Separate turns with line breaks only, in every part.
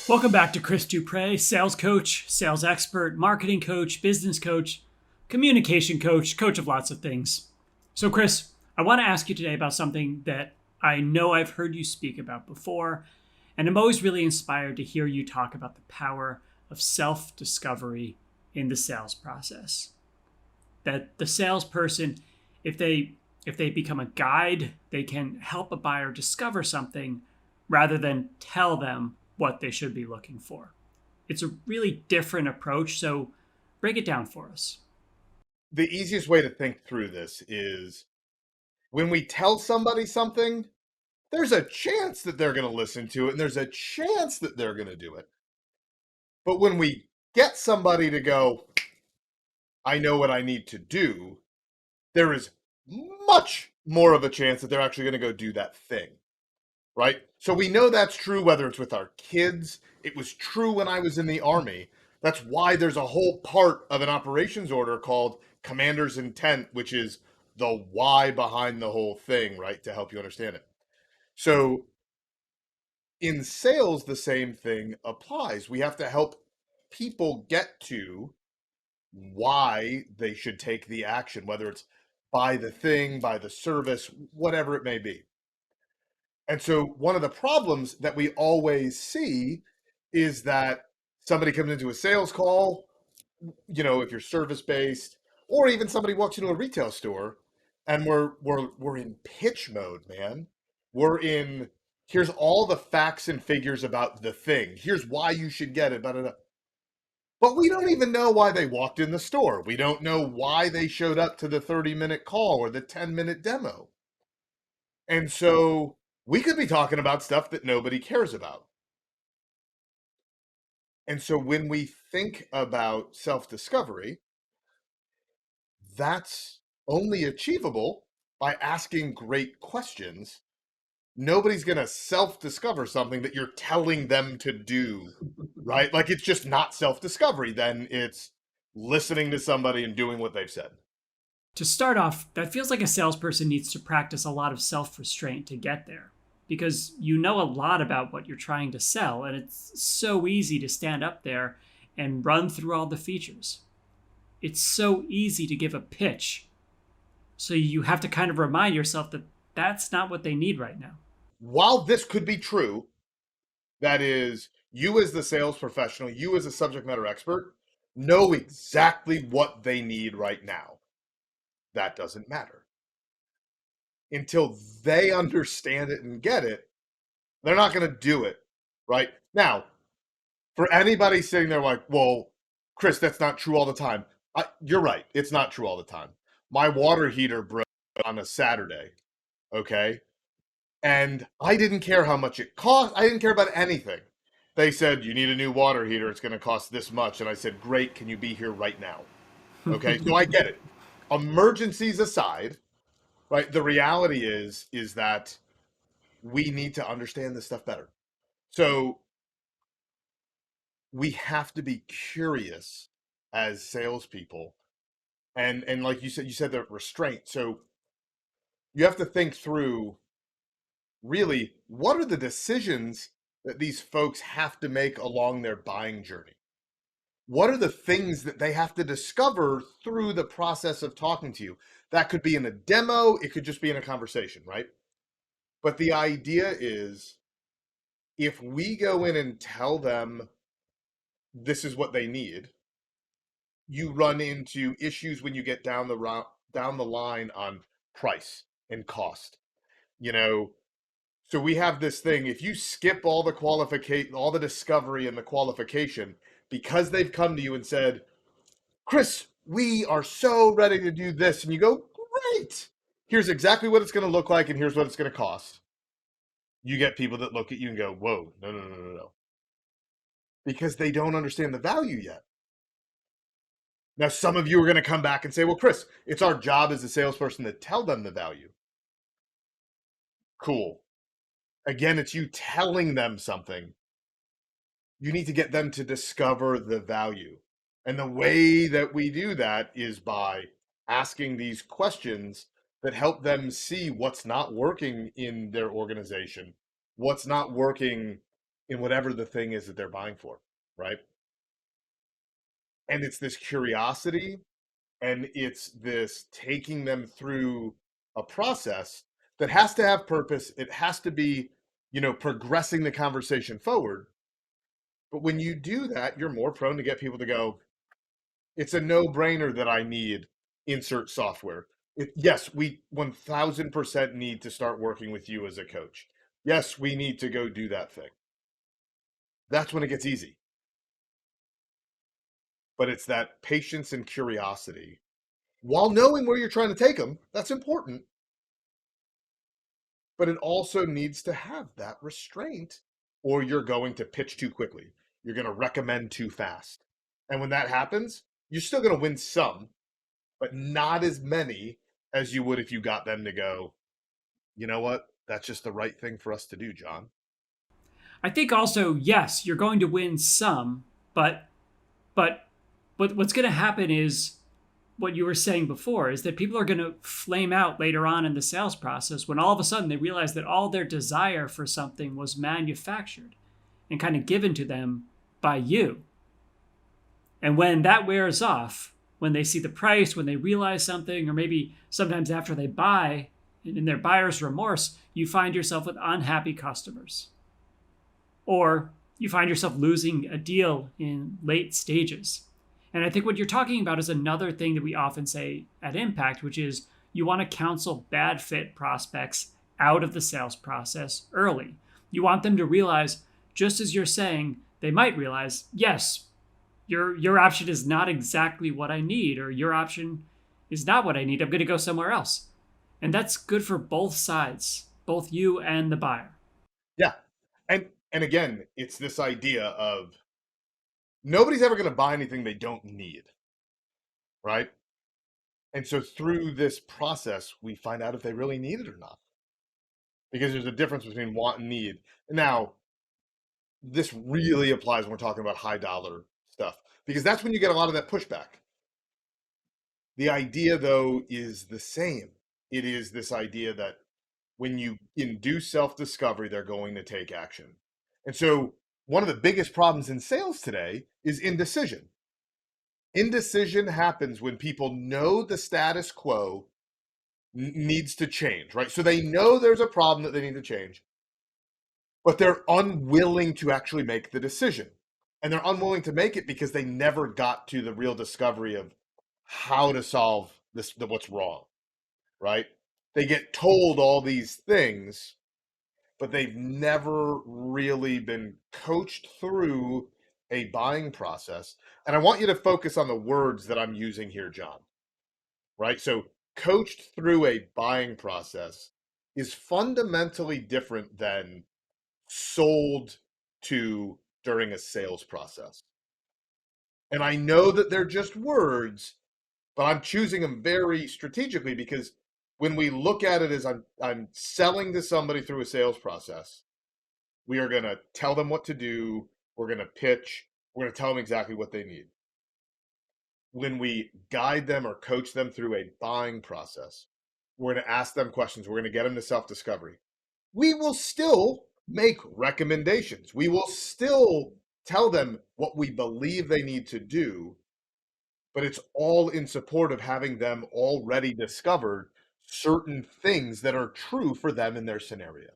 Welcome back to Chris Dupre, sales coach, sales expert, marketing coach, business coach, communication coach, coach of lots of things. So, Chris, I want to ask you today about something that I know I've heard you speak about before, and I'm always really inspired to hear you talk about the power of self discovery in the sales process. That the salesperson, if they if they become a guide, they can help a buyer discover something rather than tell them what they should be looking for. It's a really different approach. So break it down for us.
The easiest way to think through this is when we tell somebody something, there's a chance that they're going to listen to it and there's a chance that they're going to do it. But when we get somebody to go, I know what I need to do, there is much more of a chance that they're actually going to go do that thing, right? So we know that's true whether it's with our kids. It was true when I was in the Army. That's why there's a whole part of an operations order called commander's intent, which is the why behind the whole thing, right? To help you understand it. So in sales, the same thing applies. We have to help people get to why they should take the action, whether it's buy the thing, buy the service, whatever it may be. And so one of the problems that we always see is that somebody comes into a sales call, if you're service based, or even somebody walks into a retail store and we're in pitch mode, man. We're in here's all the facts and figures about the thing. Here's why you should get it. Blah, blah, blah. But we don't even know why they walked in the store. We don't know why they showed up to the 30-minute call or the 10-minute demo. And so we could be talking about stuff that nobody cares about. And so when we think about self discovery, that's only achievable by asking great questions. Nobody's going to self discover something that you're telling them to do, right? Like it's just not self discovery. Then it's listening to somebody and doing what they've said.
To start off, that feels like a salesperson needs to practice a lot of self restraint to get there because you know a lot about what you're trying to sell, and it's so easy to stand up there and run through all the features. It's so easy to give a pitch. So you have to kind of remind yourself that that's not what they need right now.
While this could be true, that is, you as the sales professional, you as a subject matter expert, know exactly what they need right now. That doesn't matter. Until they understand it and get it, they're not going to do it. Right? Now, for anybody sitting there like, well, Chris, that's not true all the time. You're right. It's not true all the time. My water heater broke on a Saturday. Okay. And I didn't care how much it cost. I didn't care about anything. They said, you need a new water heater. It's going to cost this much. And I said, great. Can you be here right now? Okay. So I get it. Emergencies aside, right? The reality is that we need to understand this stuff better. So we have to be curious as salespeople, and like you said the restraint. So you have to think through really what are the decisions that these folks have to make along their buying journey. What are the things that they have to discover through the process of talking to you? That could be in a demo, it could just be in a conversation, right? But the idea is if we go in and tell them this is what they need, you run into issues when you get down the line on price and cost. You know, so we have this thing. If you skip all the qualification, all the discovery and the qualification, because they've come to you and said, "Chris, we are so ready to do this," and you go, "Great! Here's exactly what it's going to look like, and here's what it's going to cost." You get people that look at you and go, "Whoa, no, no, no, no, no," because they don't understand the value yet. Now, some of you are going to come back and say, well, Chris, it's our job as a salesperson to tell them the value. Cool. Again, it's you telling them something. You need to get them to discover the value. And the way that we do that is by asking these questions that help them see what's not working in their organization, what's not working in whatever the thing is that they're buying for, right? And it's this curiosity and it's this taking them through a process that has to have purpose. It has to be, progressing the conversation forward. But when you do that, you're more prone to get people to go, it's a no-brainer that I need insert software. Yes, we 1000% need to start working with you as a coach. Yes, we need to go do that thing. That's when it gets easy. But it's that patience and curiosity while knowing where you're trying to take them. That's important. But it also needs to have that restraint, or you're going to pitch too quickly. You're going to recommend too fast. And when that happens, you're still going to win some, but not as many as you would if you got them to go, you know what? That's just the right thing for us to do, John.
I think also, yes, you're going to win some, but but what's going to happen is what you were saying before is that people are going to flame out later on in the sales process when all of a sudden they realize that all their desire for something was manufactured and kind of given to them by you. And when that wears off, when they see the price, when they realize something, or maybe sometimes after they buy, in their buyer's remorse, you find yourself with unhappy customers. Or you find yourself losing a deal in late stages. And I think what you're talking about is another thing that we often say at Impact, which is you want to counsel bad fit prospects out of the sales process early. You want them to realize, just as you're saying, they might realize, yes, your option is not exactly what I need, or your option is not what I need. I'm going to go somewhere else. And that's good for both sides, both you and the buyer.
Yeah. And again, it's this idea of nobody's ever going to buy anything they don't need, right? And so through this process, we find out if they really need it or not. Because there's a difference between want and need. Now, this really applies when we're talking about high dollar stuff, because that's when you get a lot of that pushback. The idea, though, is the same. It is this idea that when you induce self discovery, they're going to take action. And so, one of the biggest problems in sales today is indecision. Indecision happens when people know the status quo needs to change, right? So they know there's a problem that they need to change, but they're unwilling to actually make the decision. And they're unwilling to make it because they never got to the real discovery of how to solve what's wrong, right? They get told all these things, but they've never really been coached through a buying process. And I want you to focus on the words that I'm using here, John, right? So, coached through a buying process is fundamentally different than sold to during a sales process. And I know that they're just words, but I'm choosing them very strategically because when we look at it as I'm selling to somebody through a sales process, we are going to tell them what to do, we're going to pitch, we're going to tell them exactly what they need. When we guide them or coach them through a buying process, we're going to ask them questions, we're going to get them to self-discovery. We will still make recommendations. We will still tell them what we believe they need to do, but it's all in support of having them already discovered certain things that are true for them in their scenario.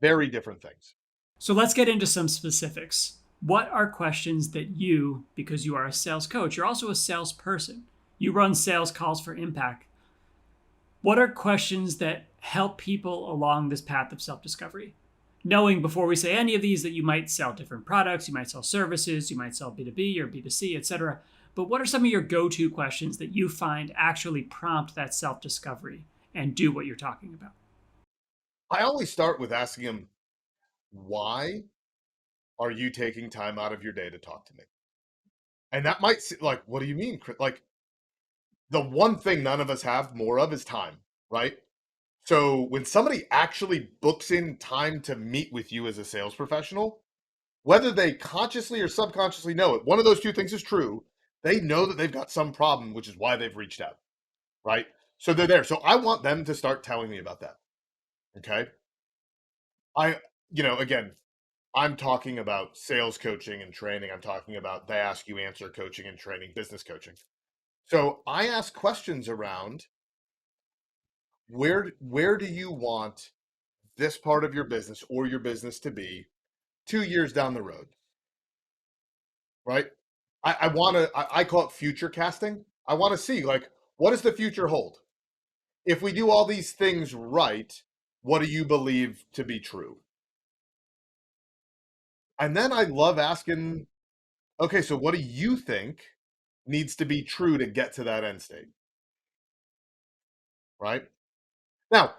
Very different things.
So let's get into some specifics. What are questions that you, because you are a sales coach, you're also a salesperson, you run sales calls for Impact. What are questions that help people along this path of self discovery? Knowing before we say any of these that you might sell different products, you might sell services, you might sell B2B or B2C, etc. But what are some of your go to questions that you find actually prompt that self discovery and do what you're talking about?
I always start with asking them, why are you taking time out of your day to talk to me? And that might seem like, what do you mean? Like, the one thing none of us have more of is time, right? So when somebody actually books in time to meet with you as a sales professional, whether they consciously or subconsciously know it, one of those two things is true. They know that they've got some problem, which is why they've reached out, right? So they're there. So I want them to start telling me about that. Okay. I again, I'm talking about sales coaching and training. I'm talking about they ask you answer coaching and training, business coaching. So I ask questions around where do you want this part of your business or your business to be 2 years down the road, right? I want to, I call it future casting. I want to see, like, what does the future hold? If we do all these things right, what do you believe to be true? And then I love asking, okay, so what do you think needs to be true to get to that end state, right? Now,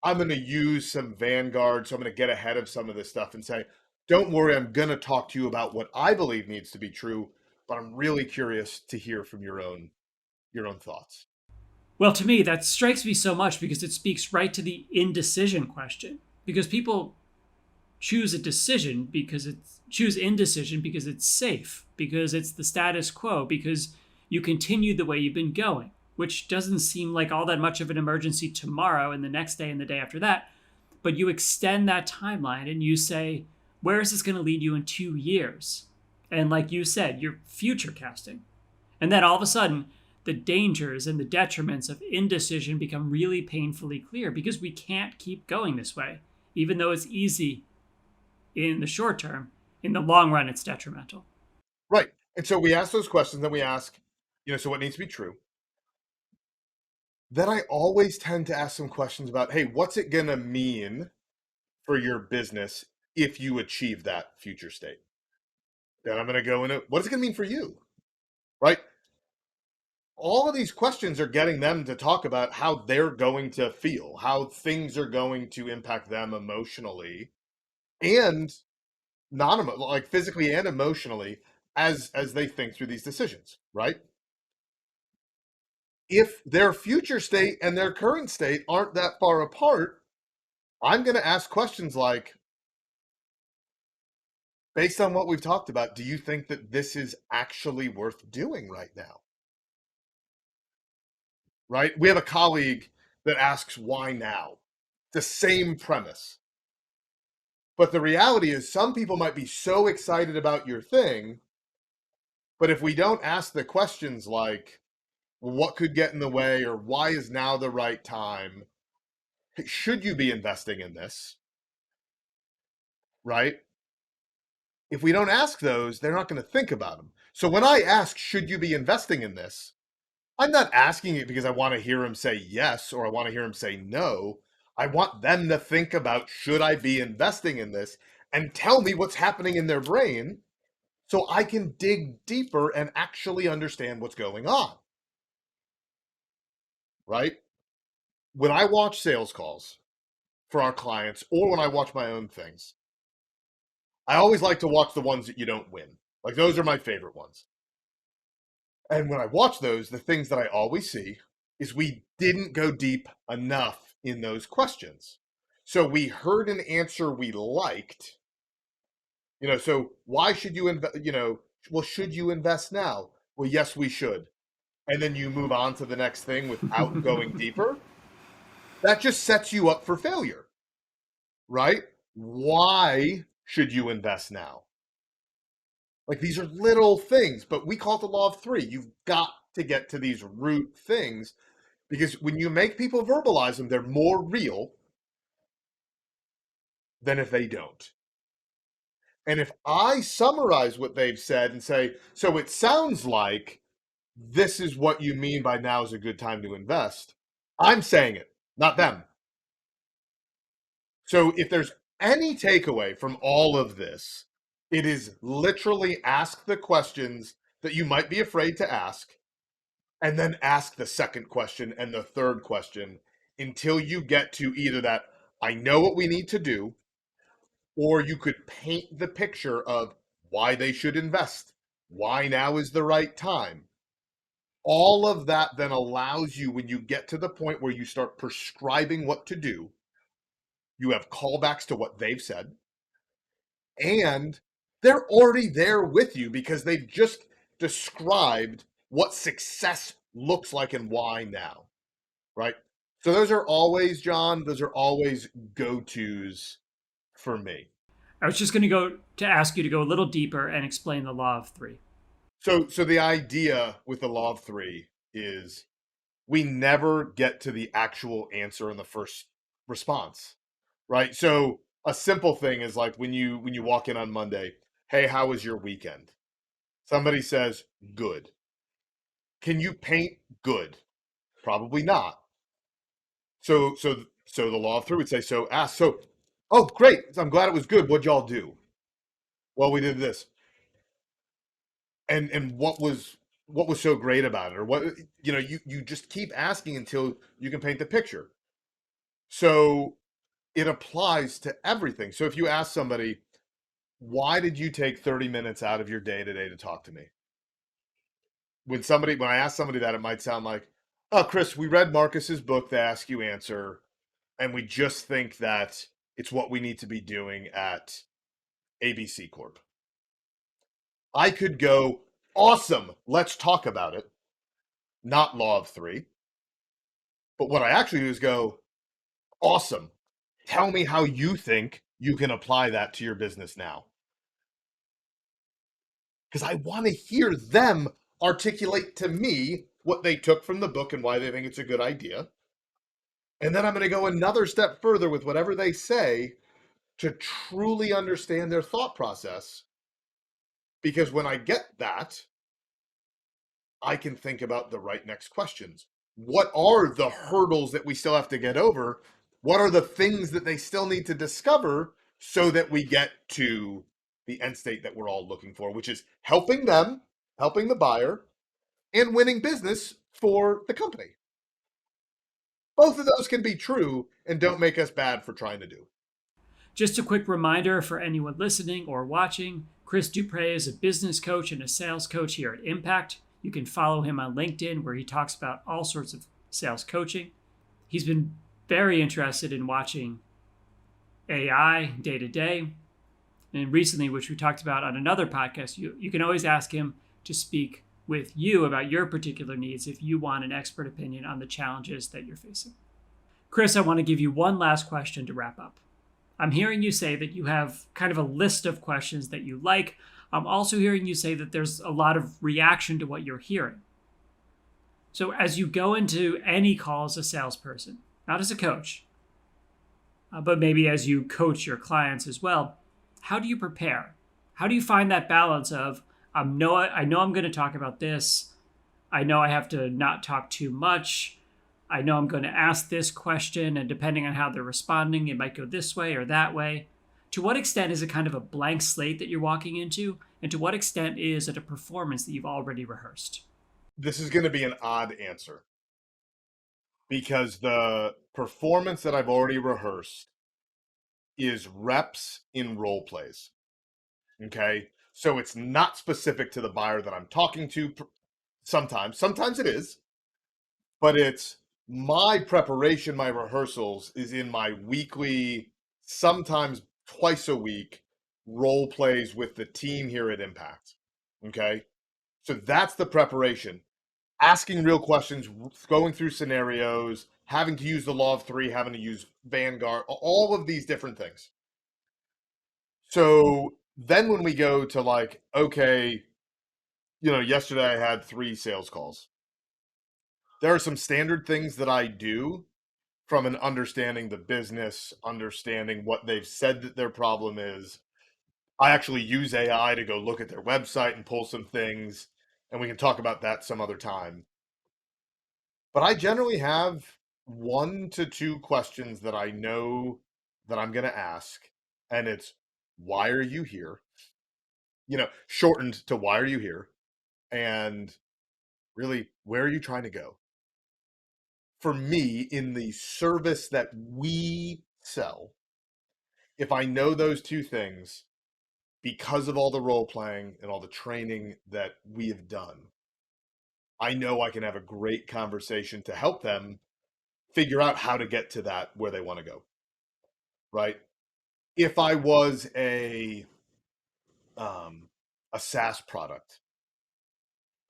I'm going to use some Vanguard, so I'm going to get ahead of some of this stuff and say, don't worry, I'm going to talk to you about what I believe needs to be true, but I'm really curious to hear from your own thoughts.
Well, to me, that strikes me so much because it speaks right to the indecision question. Because people choose a decision because it's choose indecision because it's safe, because it's the status quo, because you continue the way you've been going, which doesn't seem like all that much of an emergency tomorrow and the next day and the day after that. But you extend that timeline and you say, where is this going to lead you in 2 years? And like you said, you're future casting. And then all of a sudden, the dangers and the detriments of indecision become really painfully clear because we can't keep going this way. Even though it's easy in the short term, in the long run, it's detrimental.
Right. And so we ask those questions, then we ask, so what needs to be true? Then I always tend to ask some questions about, hey, what's it going to mean for your business if you achieve that future state? Then I'm going to go into what is it going to mean for you? Right? All of these questions are getting them to talk about how they're going to feel, how things are going to impact them emotionally and like physically and emotionally as they think through these decisions, right? If their future state and their current state aren't that far apart, I'm going to ask questions like, based on what we've talked about, do you think that this is actually worth doing right now? Right? We have a colleague that asks, why now? The same premise. But the reality is, some people might be so excited about your thing, but if we don't ask the questions like, well, what could get in the way, or why is now the right time? Should you be investing in this? Right? If we don't ask those, they're not going to think about them. So when I ask, should you be investing in this? I'm not asking it because I want to hear him say yes or I want to hear him say no. I want them to think about, should I be investing in this, and tell me what's happening in their brain so I can dig deeper and actually understand what's going on. Right? When I watch sales calls for our clients or when I watch my own things, I always like to watch the ones that you don't win. Like, those are my favorite ones. And when I watch those, the things that I always see is we didn't go deep enough in those questions. So we heard an answer we liked, so why should you invest, well, should you invest now? Well, yes, we should. And then you move on to the next thing without going deeper. That just sets you up for failure, right? Why should you invest now? Like, these are little things, but we call it the law of three. You've got to get to these root things because when you make people verbalize them, they're more real than if they don't. And if I summarize what they've said and say, so it sounds like this is what you mean by now is a good time to invest, I'm saying it, not them. So if there's any takeaway from all of this, it is literally ask the questions that you might be afraid to ask, and then ask the second question and the third question until you get to either that, I know what we need to do, or you could paint the picture of why they should invest, why now is the right time. All of that then allows you, when you get to the point where you start prescribing what to do, you have callbacks to what they've said, and they're already there with you because they've just described what success looks like and why now, right? So those are always, John, those are always go-tos for me.
I was just going to go to ask you to go a little deeper and explain the law of three.
So the idea with the law of three is we never get to the actual answer in the first response, right? So a simple thing is like when you walk in on Monday, hey, how was your weekend? Somebody says good. Can you paint good? Probably not. So the law of three would say so. Ask so. Oh, great! I'm glad it was good. What'd y'all do? Well, we did this. And what was so great about it, or what you just keep asking until you can paint the picture. So it applies to everything. So if you ask somebody, why did you take 30 minutes out of your day today to talk to me? When I ask somebody that, it might sound like, oh, Chris, we read Marcus's book, The Ask You Answer, and we just think that it's what we need to be doing at ABC Corp. I could go, awesome, let's talk about it. Not law of three. But what I actually do is go, awesome, tell me how you think you can apply that to your business now. Because I want to hear them articulate to me what they took from the book and why they think it's a good idea. And then I'm going to go another step further with whatever they say to truly understand their thought process. Because when I get that, I can think about the right next questions. What are the hurdles that we still have to get over? What are the things that they still need to discover so that we get to the end state that we're all looking for, which is helping them, helping the buyer, and winning business for the company. Both of those can be true and don't make us bad for trying to do.
Just a quick reminder for anyone listening or watching, Chris Dupre is a business coach and a sales coach here at Impact. You can follow him on LinkedIn, where he talks about all sorts of sales coaching. He's been very interested in watching AI day to day. And recently, which we talked about on another podcast, you can always ask him to speak with you about your particular needs if you want an expert opinion on the challenges that you're facing. Chris, I want to give you one last question to wrap up. I'm hearing you say that you have kind of a list of questions that you like. I'm also hearing you say that there's a lot of reaction to what you're hearing. So as you go into any call as a salesperson, not as a coach, but maybe as you coach your clients as well, how do you prepare? How do you find that balance of, I know I'm going to talk about this. I know I have to not talk too much. I know I'm going to ask this question, and depending on how they're responding, it might go this way or that way. To what extent is it kind of a blank slate that you're walking into? And to what extent is it a performance that you've already rehearsed?
This is going to be an odd answer because the performance that I've already rehearsed is reps in role plays. Okay. So it's not specific to the buyer that I'm talking to. Sometimes it is, but it's my preparation, my rehearsals is in my weekly, sometimes twice a week role plays with the team here at Impact. Okay. So that's the preparation. Asking real questions, going through scenarios, having to use the law of three, having to use Vanguard, all of these different things. So then when we go to like, okay, yesterday I had 3 sales calls. There are some standard things that I do from an understanding the business, understanding what they've said that their problem is. I actually use AI to go look at their website and pull some things, and we can talk about that some other time. But I generally have 1 to 2 questions that I know that I'm going to ask, and it's, why are you here? Shortened to why are you here? And really, where are you trying to go? For me, in the service that we sell, if I know those 2 things, because of all the role playing and all the training that we have done, I know I can have a great conversation to help them figure out how to get to that where they want to go. Right? If I was a SaaS product,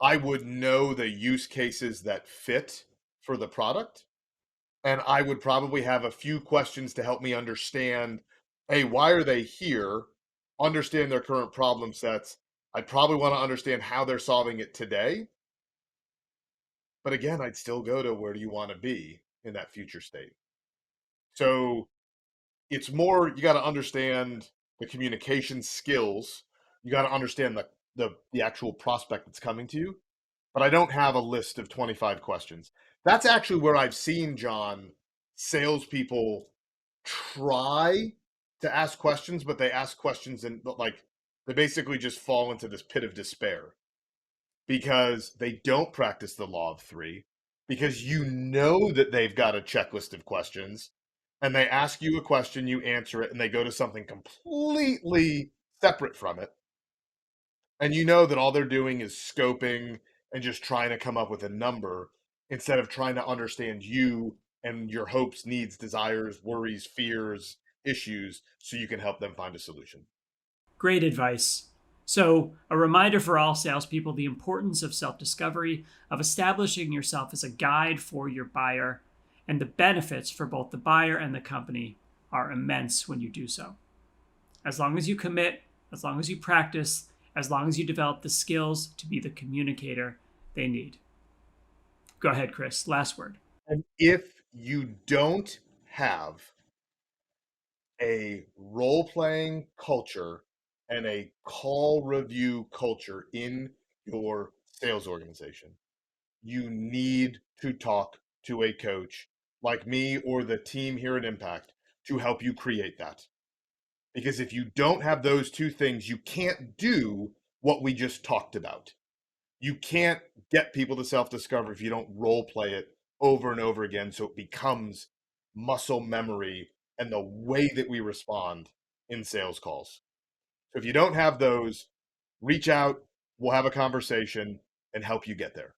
I would know the use cases that fit for the product, and I would probably have a few questions to help me understand, hey, why are they here? Understand their current problem sets. I'd probably want to understand how they're solving it today. But again, I'd still go to where do you want to be in that future state? So it's more you got to understand the communication skills. You got to understand the actual prospect that's coming to you. But I don't have a list of 25 questions. That's actually where I've seen, John, salespeople try to ask questions, but they ask questions and like they basically just fall into this pit of despair because they don't practice the law of three, because you know that they've got a checklist of questions and they ask you a question, you answer it, and they go to something completely separate from it. And you know that all they're doing is scoping and just trying to come up with a number instead of trying to understand you and your hopes, needs, desires, worries, fears, issues, so you can help them find a solution.
Great advice. So, a reminder for all salespeople the importance of self discovery, of establishing yourself as a guide for your buyer, and the benefits for both the buyer and the company are immense when you do so. As long as you commit, as long as you practice, as long as you develop the skills to be the communicator they need. Go ahead, Chris. Last word.
And if you don't have a role playing culture and a call review culture in your sales organization, you need to talk to a coach like me or the team here at Impact to help you create that. Because if you don't have those two things, you can't do what we just talked about. You can't get people to self discover if you don't role play it over and over again so it becomes muscle memory and the way that we respond in sales calls. So if you don't have those, reach out, we'll have a conversation and help you get there.